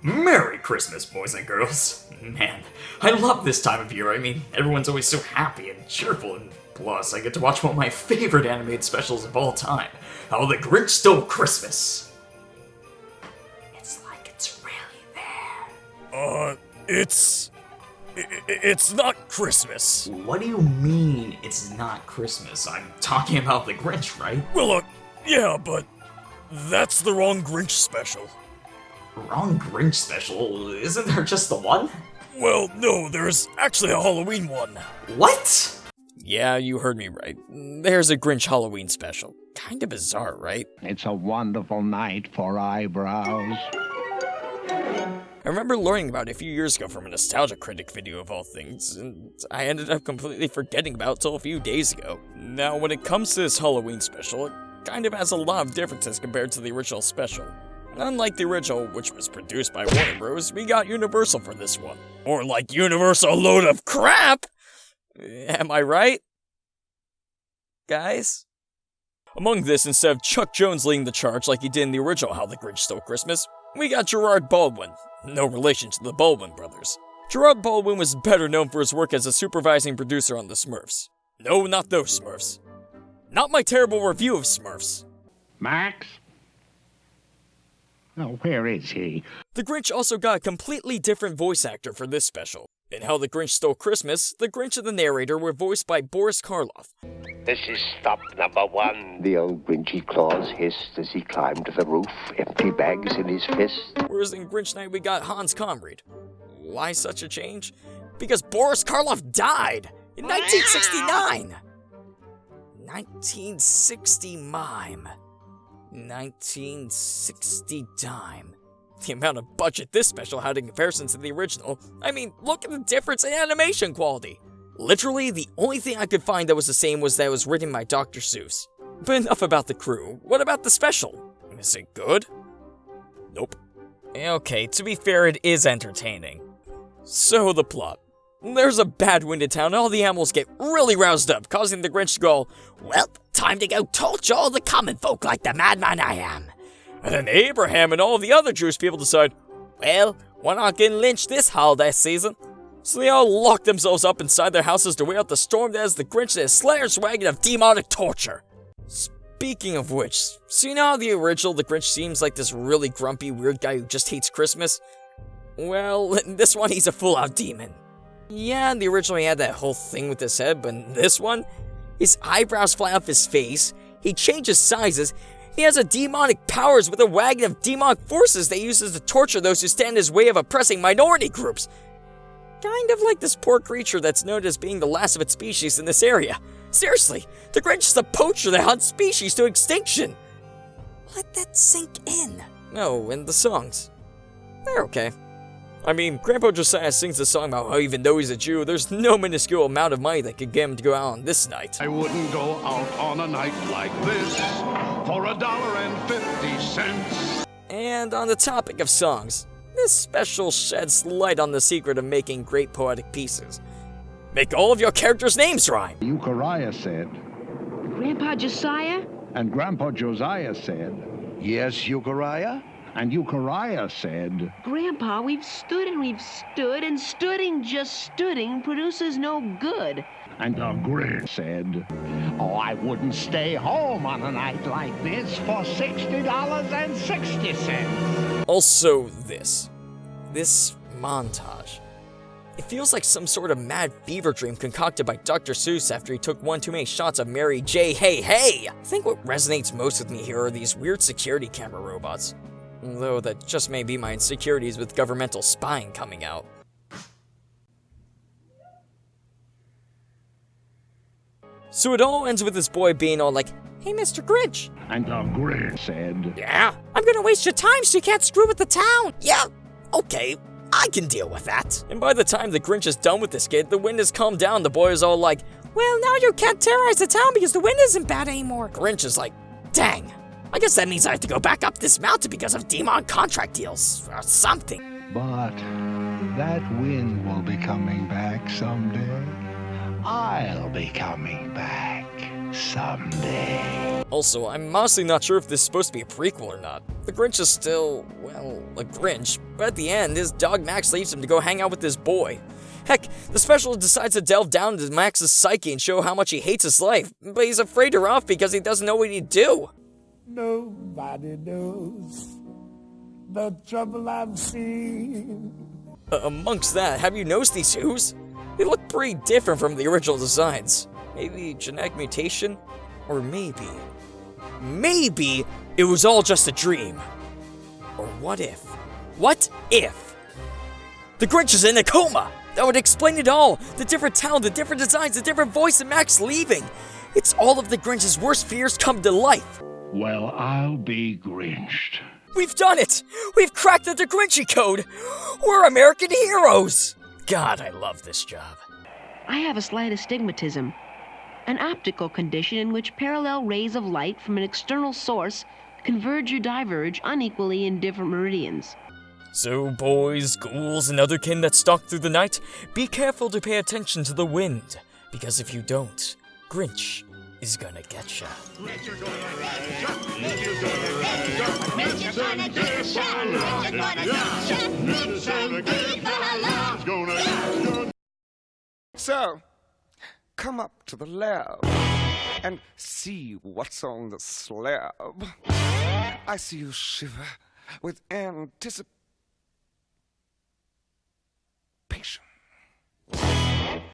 Merry Christmas, boys and girls. Man, I love this time of year. I mean, everyone's always so happy and cheerful, and plus, I get to watch one of my favorite animated specials of all time, How the Grinch Stole Christmas. It's like it's really there. It's not Christmas. What do you mean it's not Christmas? I'm talking about the Grinch, right? Well, yeah, but that's the wrong Grinch special. Wrong Grinch special? Isn't there just the one? Well, no, there's actually a Halloween one. What? Yeah, you heard me right. There's a Grinch Halloween special. Kinda bizarre, right? It's a wonderful night for eyebrows. I remember learning about it a few years ago from a Nostalgia Critic video of all things, and I ended up completely forgetting about it till a few days ago. Now, when it comes to this Halloween special, it kind of has a lot of differences compared to the original special. Unlike the original, which was produced by Warner Bros., we got Universal for this one. Or like Universal load of crap! Am I right? Guys? Among this, instead of Chuck Jones leading the charge like he did in the original How the Grinch Stole Christmas, we got Gerard Baldwin, no relation to the Baldwin brothers. Gerard Baldwin was better known for his work as a supervising producer on the Smurfs. No, not those Smurfs. Not my terrible review of Smurfs. Max? Oh, where is he? The Grinch also got a completely different voice actor for this special. In How the Grinch Stole Christmas, the Grinch and the narrator were voiced by Boris Karloff. This is stop number one. The old Grinchy claws hissed as he climbed to the roof, empty bags in his fist. Whereas in Grinch Night we got Hans Conried. Why such a change? Because Boris Karloff died in 1969! 1960 mime. 1960 dime. The amount of budget this special had in comparison to the original, I mean, look at the difference in animation quality. Literally, the only thing I could find that was the same was that it was written by Dr. Seuss. But enough about the crew, what about the special? Is it good? Nope. Okay, to be fair, it is entertaining. So, the plot. There's a bad wind in town and all the animals get really roused up, causing the Grinch to go, "Well, time to go torture all the common folk like the madman I am." And then Abraham and all the other Jewish people decide, well, we're not getting lynched this holiday season. So they all lock themselves up inside their houses to wait out the storm that is the Grinch and his Slayer's wagon of demonic torture. Speaking of which, so you know how the original The Grinch seems like this really grumpy, weird guy who just hates Christmas? Well, in this one he's a full-out demon. Yeah, in the original he had that whole thing with his head, but in this one, his eyebrows fly off his face, he changes sizes, he has a demonic powers with a wagon of demonic forces that he uses to torture those who stand in his way of oppressing minority groups. Kind of like this poor creature that's known as being the last of its species in this area. Seriously, the Grinch is a poacher that hunts species to extinction. Let that sink in. Oh, and the songs. They're okay. I mean, Grandpa Josiah sings a song about how even though he's a Jew, there's no minuscule amount of money that could get him to go out on this night. I wouldn't go out on a night like this for $1.50. And on the topic of songs, this special sheds light on the secret of making great poetic pieces. Make all of your characters' names rhyme. Euchariah said, Grandpa Josiah? and Grandpa Josiah said, Yes, Euchariah? and Euchariah said, Grandpa, we've stood and we've stood, and stooding just stooding produces no good. and the Grinch said, oh, I wouldn't stay home on a night like this for $60.60. Also this montage. It feels like some sort of mad fever dream concocted by Dr. Seuss after he took one too many shots of Mary J. Hey Hey! I think what resonates most with me here are these weird security camera robots. Though that just may be my insecurities with governmental spying coming out. So it all ends with this boy being all like, hey Mr. Grinch. And the Grinch said, Yeah? I'm gonna waste your time so you can't screw with the town. Yeah, okay, I can deal with that. And by the time the Grinch is done with this kid, the wind has calmed down. The boy is all like, well, now you can't terrorize the town because the wind isn't bad anymore. Grinch is like, dang, I guess that means I have to go back up this mountain because of demon contract deals or something. but that wind will be coming back someday. I'll be coming back. someday. Also, I'm honestly not sure if this is supposed to be a prequel or not. The Grinch is still, well, a Grinch, but at the end, his dog Max leaves him to go hang out with his boy. Heck, the special decides to delve down into Max's psyche and show how much he hates his life, but he's afraid to run off because he doesn't know what he'd do. Nobody knows the trouble I've seen. Amongst that, have you noticed these shoes? They look pretty different from the original designs. Maybe genetic mutation? Or maybe it was all just a dream. Or what if the Grinch is in a coma? That would explain it all. The different talent, the different designs, the different voice, and Max leaving. It's all of the Grinch's worst fears come to life. Well, I'll be Grinched. We've done it! We've cracked the Da Grinchy code! We're American heroes! God, I love this job. I have a slight astigmatism, an optical condition in which parallel rays of light from an external source converge or diverge unequally in different meridians. So, boys, ghouls, and other kin that stalk through the night, be careful to pay attention to the wind, because if you don't, Grinch is gonna get ya. So, come up to the lab and see what's on the slab. I see you shiver with anticipation.